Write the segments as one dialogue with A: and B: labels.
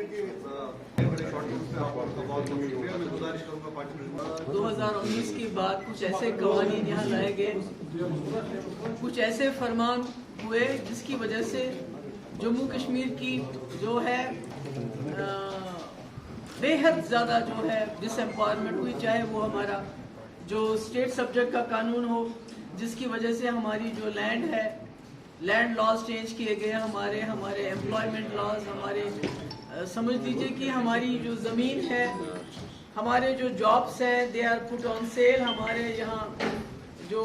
A: 2019 के बाद कुछ ऐसे कवानीन यहाँ लाए गए, कुछ ऐसे फरमान हुए जिसकी वजह से जम्मू कश्मीर की जो है बेहद ज़्यादा जो है डिसएम्पावरमेंट हुई, चाहे वो हमारा जो स्टेट सब्जेक्ट का कानून हो जिसकी वजह से हमारी जो लैंड है, लैंड लॉज चेंज किए गए, हमारे एम्प्लॉयमेंट लॉज, हमारे समझ लीजिए कि हमारी जो ज़मीन है, हमारे जो जॉब्स हैं they are put on sale, हमारे यहाँ जो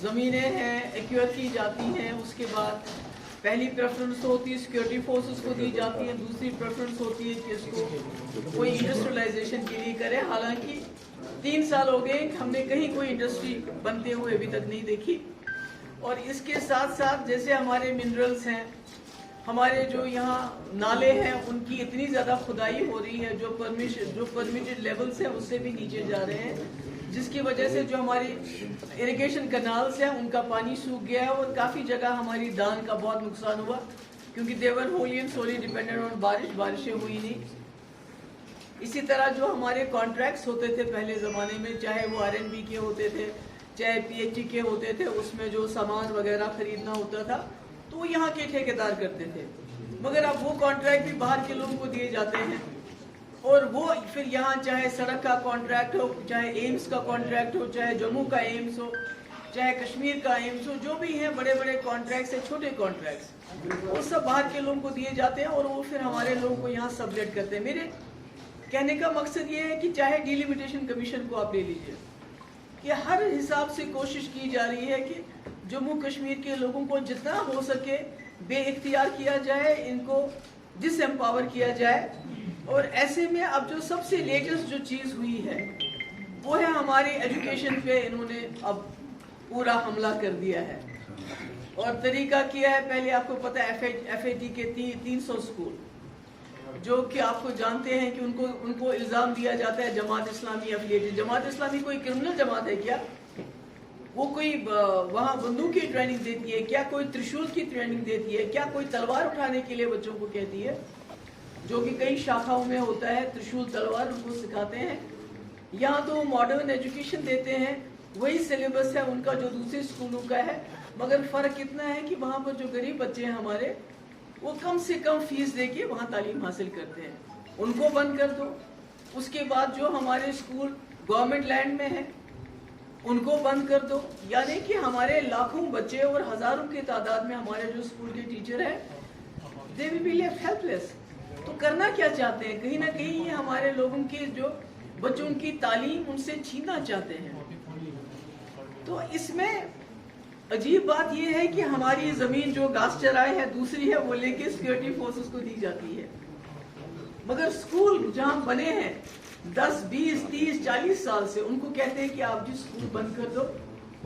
A: ज़मीनें हैं एक्वायर की जाती हैं, उसके बाद पहली प्रेफरेंस होती है सिक्योरिटी फोर्सेस को दी जाती है, दूसरी प्रेफरेंस होती है कि इसको कोई इंडस्ट्रियलाइजेशन के लिए करे। हालांकि 3 साल हो गए हमने कहीं कोई इंडस्ट्री बनते हुए अभी तक नहीं देखी। और इसके साथ साथ जैसे हमारे मिनरल्स हैं, हमारे जो यहाँ नाले हैं, उनकी इतनी ज़्यादा खुदाई हो रही है जो परमिटेड लेवल्स हैं उससे भी नीचे जा रहे हैं, जिसकी वजह से जो हमारी इरिगेशन कैनाल्स हैं उनका पानी सूख गया है और काफ़ी जगह हमारी दान का बहुत नुकसान हुआ क्योंकि they were wholly and solely dependent on बारिशें हुई नहीं। इसी तरह जो हमारे कॉन्ट्रैक्ट्स होते थे पहले ज़माने में, चाहे वो RNB के होते थे चाहे PHE के होते थे, उसमें जो सामान वगैरह खरीदना होता था तो वो यहाँ के ठेकेदार करते थे, मगर अब वो कॉन्ट्रैक्ट भी बाहर के लोगों को दिए जाते हैं और वो फिर यहाँ चाहे सड़क का कॉन्ट्रैक्ट हो, चाहे एम्स का कॉन्ट्रैक्ट हो, चाहे जम्मू का एम्स हो, चाहे कश्मीर का एम्स हो, जो भी हैं बड़े बड़े कॉन्ट्रैक्ट्स हैं, छोटे कॉन्ट्रैक्ट्स, वो सब बाहर के लोगों को दिए जाते हैं और वो फिर हमारे लोगों को यहाँ सबलेट करते हैं। मेरे कहने का मकसद ये है कि चाहे डिलिमिटेशन कमीशन को आप ले लीजिए कि हर हिसाब से कोशिश की जा रही है कि जम्मू कश्मीर के लोगों को जितना हो सके बेइख्तियार किया जाए, इनको डिसएम्पावर किया जाए। और ऐसे में अब जो सबसे लेटेस्ट जो चीज़ हुई है वो है हमारे एजुकेशन पे इन्होंने अब पूरा हमला कर दिया है और तरीका किया है। पहले आपको पता है FAT के 300 स्कूल जो कि आपको जानते हैं कि उनको इल्ज़ाम दिया जाता है जमात इस्लामी एफिलिएटेड। जमात इस्लामी कोई क्रिमिनल जमात है क्या? वो कोई वहाँ बंदूक की ट्रेनिंग देती है क्या? कोई त्रिशूल की ट्रेनिंग देती है क्या? कोई तलवार उठाने के लिए बच्चों को कहती है, जो कि कई शाखाओं में होता है, त्रिशूल तलवार उनको सिखाते हैं। यहाँ तो मॉडर्न एजुकेशन देते हैं, वही सिलेबस है उनका जो दूसरे स्कूलों का है, मगर फ़र्क इतना है कि वहाँ पर जो गरीब बच्चे हैं हमारे, वो कम से कम फीस देके वहाँ तालीम हासिल करते हैं, उनको बंद कर दो। उसके बाद जो हमारे स्कूल गवर्नमेंट लैंड में है उनको बंद कर दो, यानी कि हमारे लाखों बच्चे और हजारों की तादाद में हमारे जो स्कूल के टीचर हैं they will be left helpless. तो करना क्या चाहते हैं? कहीं ना कहीं ये हमारे लोगों के जो बच्चों की तालीम उनसे छीनना चाहते हैं। तो इसमें अजीब बात यह है कि हमारी जमीन जो घास चराई है दूसरी है वो लेके सिक्योरिटी फोर्सेस को दी जाती है, मगर स्कूल जहां बने हैं 10, 20, 30, 40 साल से उनको कहते हैं कि आप जी स्कूल बंद कर दो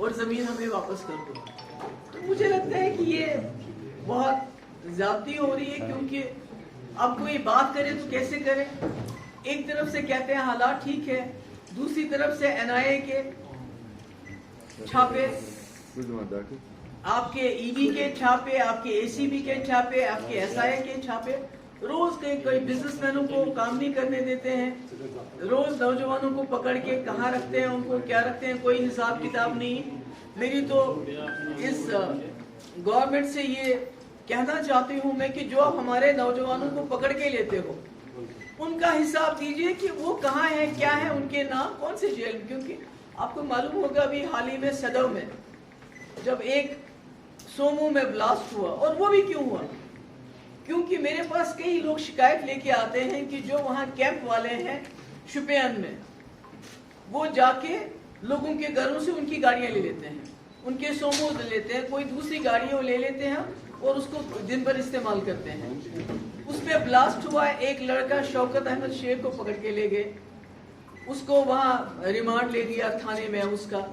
A: और जमीन हमें वापस कर दो। तो मुझे लगता है कि ये बहुत ज्यादती हो रही है, क्योंकि अब कोई बात करे तो कैसे करे? एक तरफ से कहते हैं हालात ठीक है, दूसरी तरफ से NIA के छापे, आपके ED के छापे, आपके ACB के छापे, आपके SIA के छापे, रोज कई बिजनेसमैनों को काम नहीं करने देते हैं, रोज नौजवानों को पकड़ के कहाँ रखते हैं, उनको क्या रखते हैं, कोई हिसाब किताब नहीं। मेरी तो इस गवर्नमेंट से ये कहना चाहती हूँ मैं कि जो आप हमारे नौजवानों को पकड़ के लेते हो उनका हिसाब दीजिए कि वो कहाँ है, क्या है, उनके नाम, कौन से जेल में। क्योंकि आपको मालूम होगा अभी हाल ही में सदर में जब एक सोमो में ब्लास्ट हुआ, और वो भी क्यों हुआ? क्योंकि मेरे पास कई लोग शिकायत लेके आते हैं कि जो वहाँ कैंप वाले हैं शुपियान में, वो जाके लोगों के घरों से उनकी गाड़ियां ले लेते हैं, उनके सोमो ले लेते हैं, कोई दूसरी गाड़ियां ले लेते हैं और उसको दिन भर इस्तेमाल करते हैं। उस पर ब्लास्ट हुआ, एक लड़का शौकत अहमद शेख को पकड़ के ले गए, उसको वहाँ रिमांड ले लिया थाने में उसका,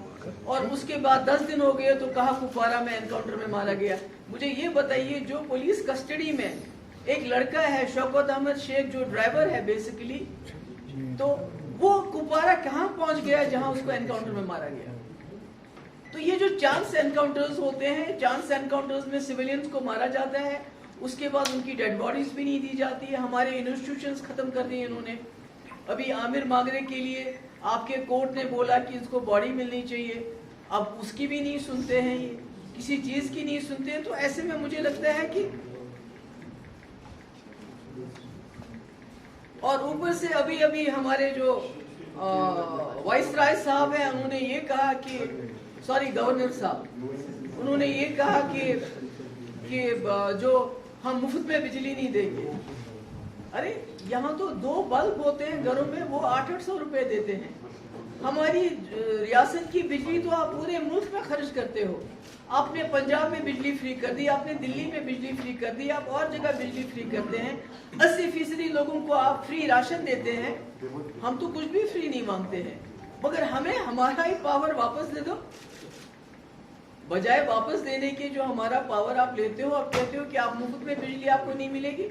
A: और उसके बाद 10 दिन हो गए तो कहा कुपवारा में एनकाउंटर में मारा गया। मुझे ये बताइए, जो पुलिस कस्टडी में एक लड़का है शौकत अहमद शेख जो ड्राइवर है बेसिकली, तो वो कुपवारा कहाँ पहुंच गया जहां उसको एनकाउंटर में मारा गया? तो ये जो चांस एनकाउंटर्स होते हैं, चांस एनकाउंटर्स में सिविलियंस को मारा जाता है اس کے بعد ان کی ڈیڈ باڈیز بھی نہیں دی جاتی ہے. ہمارے انسٹیٹیوشنز ختم کر دیے انہوں نے. ابھی عامر ماگرے کے لیے آپ کے کورٹ نے بولا کہ اس کو باڈی ملنی چاہیے, اب اس کی بھی نہیں سنتے ہیں, یہ کسی چیز کی نہیں سنتے ہیں. تو ایسے میں مجھے لگتا ہے کہ اور اوپر سے ابھی ہمارے جو وائس رائے صاحب ہیں انہوں نے یہ کہا کہ گورنر صاحب انہوں نے یہ کہا کہ جو ہم مفت میں بجلی نہیں دیں گے. ارے یہاں تو 2 بلب ہوتے ہیں گھروں میں, وہ 800 روپے دیتے ہیں. ہماری ریاست کی بجلی تو آپ پورے ملک میں خرچ کرتے ہو. آپ نے پنجاب میں بجلی فری کر دی, آپ نے دلی میں بجلی فری کر دی, آپ اور جگہ بجلی فری کرتے ہیں. 80% لوگوں کو آپ فری راشن دیتے ہیں. ہم تو کچھ بھی فری نہیں مانگتے ہیں, مگر ہمیں ہمارا ہی پاور واپس دے دو. بجائے واپس دینے کے جو ہمارا پاور آپ لیتے ہو, آپ کہتے ہو کہ آپ مفت میں بجلی آپ کو نہیں ملے گی.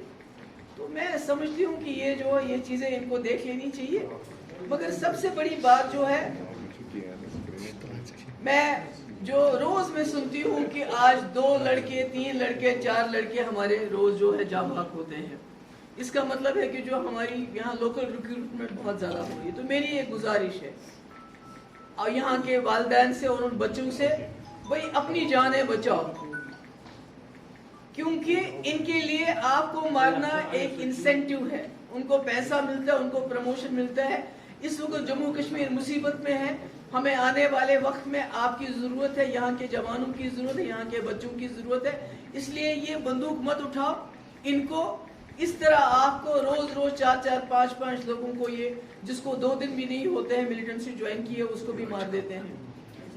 A: تو میں سمجھتی ہوں کہ یہ چیزیں ان کو دیکھ لینی چاہیے. مگر سب سے بڑی بات جو ہے, میں جو روز میں سنتی ہوں کہ آج 2 لڑکے 3 لڑکے 4 لڑکے ہمارے روز جو ہے جاں بحق ہوتے ہیں. اس کا مطلب ہے کہ جو ہماری یہاں لوکل ریکروٹمنٹ بہت زیادہ ہو رہی ہے. تو میری ایک گزارش ہے اور یہاں کے والدین سے اور ان بچوں سے, بھائی اپنی جانیں بچاؤ, کیونکہ ان کے لیے آپ کو مارنا ایک انسینٹیو ہے. ان کو پیسہ ملتا ہے, ان کو پروموشن ملتا ہے. اس وقت جموں کشمیر مصیبت میں ہے. ہمیں آنے والے وقت میں آپ کی ضرورت ہے, یہاں کے جوانوں کی ضرورت ہے, یہاں کے بچوں کی ضرورت ہے. اس لیے یہ بندوق مت اٹھاؤ. ان کو اس طرح آپ کو روز 4 5 لوگوں کو, یہ جس کو 2 دن بھی نہیں ہوتے ہیں ملیٹنسی جوائن کی ہے, اس کو بھی مار دیتے ہیں.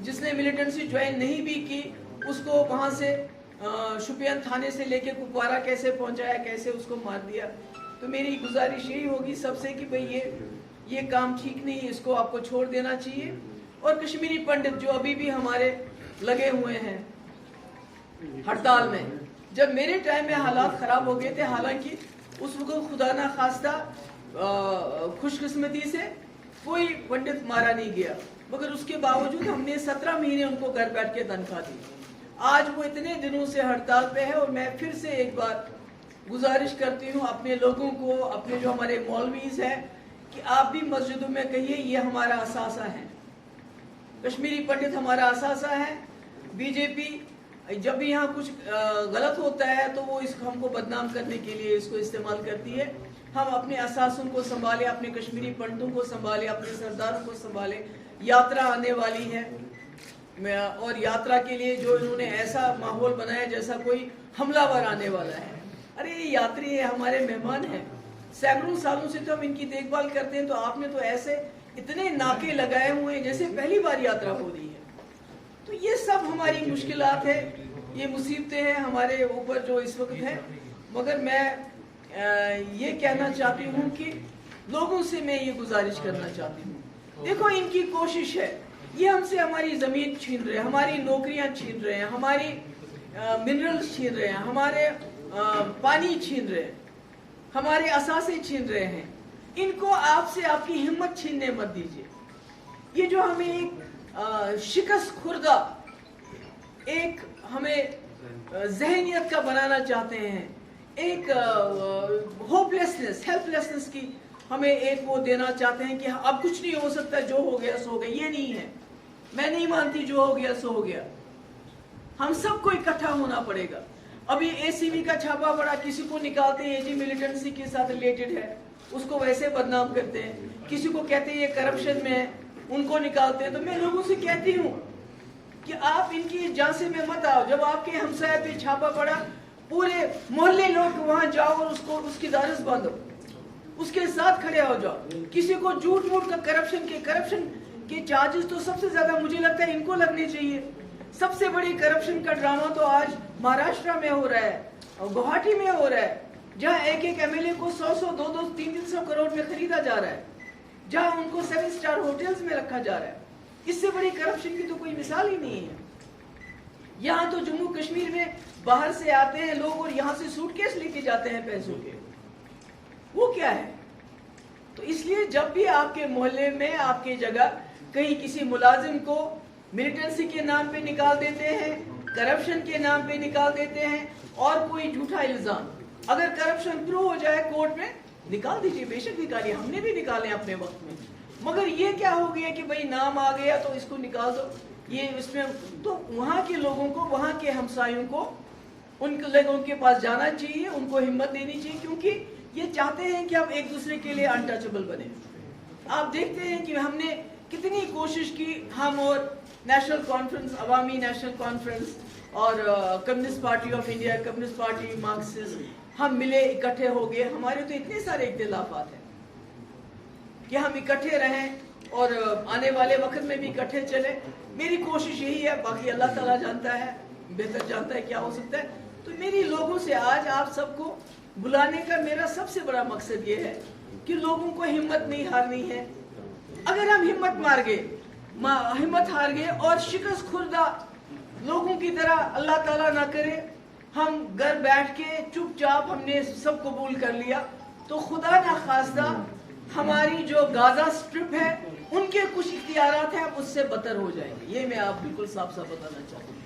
A: جس نے ملیٹنسی جوائن نہیں بھی کی اس کو وہاں سے شوپیان تھانے سے لے کے کپوارہ کیسے پہنچایا, کیسے اس کو مار دیا. تو میری گزارش یہی ہوگی سب سے کہ بھئی یہ کام ٹھیک نہیں, اس کو آپ کو چھوڑ دینا چاہیے. اور کشمیری پنڈت جو ابھی بھی ہمارے لگے ہوئے ہیں ہڑتال میں, جب میرے ٹائم میں حالات خراب ہو گئے تھے, حالانکہ اس وقت خدا نہ خواستہ خوش قسمتی سے کوئی پنڈت مارا نہیں گیا, مگر اس کے باوجود ہم نے 17 مہینے ان کو گھر بیٹھ کے تنخواہ دی. آج وہ اتنے دنوں سے ہڑتال پہ ہے. اور میں پھر سے ایک بار گزارش کرتی ہوں اپنے لوگوں کو, اپنے جو ہمارے مولویز ہیں, کہ آپ بھی مسجدوں میں کہیے یہ ہمارا اثاثہ ہے, کشمیری پنڈت ہمارا اثاثہ ہے. بی جے پی جب بھی یہاں کچھ غلط ہوتا ہے تو وہ اس کو ہم کو بدنام کرنے کے لیے اس کو استعمال کرتی ہے. ہم اپنے اثاثوں کو سنبھالیں, اپنے کشمیری پنڈتوں کو سنبھالیں, اپنے سرداروں کو سنبھالیں. یاترا آنے والی ہے, اور یاترا کے لیے جو انہوں نے ایسا ماحول بنایا جیسا کوئی حملہ ور آنے والا ہے. ارے یہ یاتری ہے, ہمارے مہمان ہیں, سینکڑوں سالوں سے تو ہم ان کی دیکھ بھال کرتے ہیں. تو آپ نے تو ایسے اتنے ناکے لگائے ہوئے ہیں جیسے پہلی بار یاترا ہو رہی ہے. تو یہ سب ہماری مشکلات ہے, یہ مصیبتیں ہیں ہمارے اوپر جو اس وقت ہے. مگر میں یہ کہنا چاہتی ہوں کہ لوگوں سے میں یہ گزارش کرنا چاہتی ہوں, دیکھو ان کی کوشش ہے, یہ ہم سے ہماری زمین چھین رہے ہیں, ہماری نوکریاں چھین رہے ہیں, ہماری منرلز چھین رہے ہیں, ہمارے پانی چھین رہے ہیں, ہمارے اثاثے چھین رہے ہیں. ان کو آپ سے آپ کی ہمت چھیننے مت دیجیے. یہ جو ہمیں ایک شکست خوردہ ایک ہمیں ذہنیت کا بنانا چاہتے ہیں, ایک ہوپ لیسنس, ہیلپ لیسنس کی ہمیں ایک وہ دینا چاہتے ہیں کہ اب کچھ نہیں ہو سکتا, جو ہو گیا سو ہو گیا. یہ نہیں ہے, میں نہیں مانتی جو ہو گیا سو ہو گیا. ہم سب کو اکٹھا ہونا پڑے گا. ابھی اے سی بی کا چھاپا پڑا, کسی کو نکالتے ہیں یہ ملیٹنسی کے ساتھ ریلیٹڈ ہے, اس کو ویسے بدنام کرتے ہیں. کسی کو کہتے ہیں یہ کرپشن میں ہے, ان کو نکالتے ہیں. تو میں لوگوں سے کہتی ہوں کہ آپ ان کی جانچے میں مت آؤ. جب آپ کے ہمسائے پہ چھاپا پڑا, پورے محلے لوگ وہاں جاؤ اور اس کی دارس باندھو, اس کے ساتھ کھڑے ہو جاؤ. کسی کو جھوٹ موٹ کا کرپشن کے چارجز تو سب سے زیادہ مجھے لگتا ہے ان کو لگنے چاہیے. سب سے بڑی کرپشن کا ڈرامہ تو آج مہاراشٹر میں ہو رہا ہے اور گوہاٹی میں ہو رہا ہے, جہاں ایک ایم ایل اے کو 100 200 300 کروڑ میں خریدا جا رہا ہے, جہاں ان کو 7 اسٹار ہوٹلز میں رکھا جا رہا ہے. اس سے بڑی کرپشن کی تو کوئی مثال ہی نہیں ہے. یہاں تو جموں کشمیر میں باہر سے آتے ہیں لوگ اور یہاں سے سوٹ کیس لے کے جاتے ہیں پیسوں کے, وہ کیا ہے؟ تو اس لیے جب بھی آپ کے محلے میں, آپ کی جگہ کہیں کسی ملازم کو ملیٹنسی کے نام پہ نکال دیتے ہیں, करप्शन के नाम पे निकाल देते हैं और कोई झूठा इल्जाम, अगर करप्शन प्रूव हो जाए कोर्ट में निकाल दीजिए, बेशक निकालिए, हमने भी निकाले अपने वक्त में, मगर ये क्या हो गया कि भाई नाम आ गया तो इसको निकाल दो, ये इसमें तो वहाँ के लोगों को, वहाँ के हमसायों को, उन लोगों के पास जाना चाहिए, उनको हिम्मत देनी चाहिए, क्योंकि ये चाहते हैं कि हम एक दूसरे के लिए अनटचेबल बने। आप देखते हैं कि हमने कितनी कोशिश की, हम और नेशनल कॉन्फ्रेंस, अवामी नेशनल कॉन्फ्रेंस और communist party of India, communist party, Marxist, हम मिले, इकट्ठे हो गए, हमारे तो इतने सारे इख्तिलाफात हैं कि हम इकट्ठे रहें और आने वाले वक्त में भी इकट्ठे चले। मेरी कोशिश यही है, बाकी अल्लाह ताला जानता है, बेहतर जानता है क्या हो सकता है। तो मेरी लोगों से आज आप सबको बुलाने का मेरा सबसे बड़ा मकसद ये है कि लोगों को हिम्मत नहीं हारनी है। अगर हम हिम्मत हार गए और शिकस्त खुर्दा लोगों की तरह अल्लाह ताला ना करे, हम घर बैठ के चुपचाप हमने सब कबूल कर लिया, तो खुदा ना खास्ता हमारी जो गाजा स्ट्रिप है उनके कुछ इख्तियारात हैं उससे बदतर हो जाएंगे। ये मैं आप बिल्कुल साफ साफ बताना चाहता हूँ।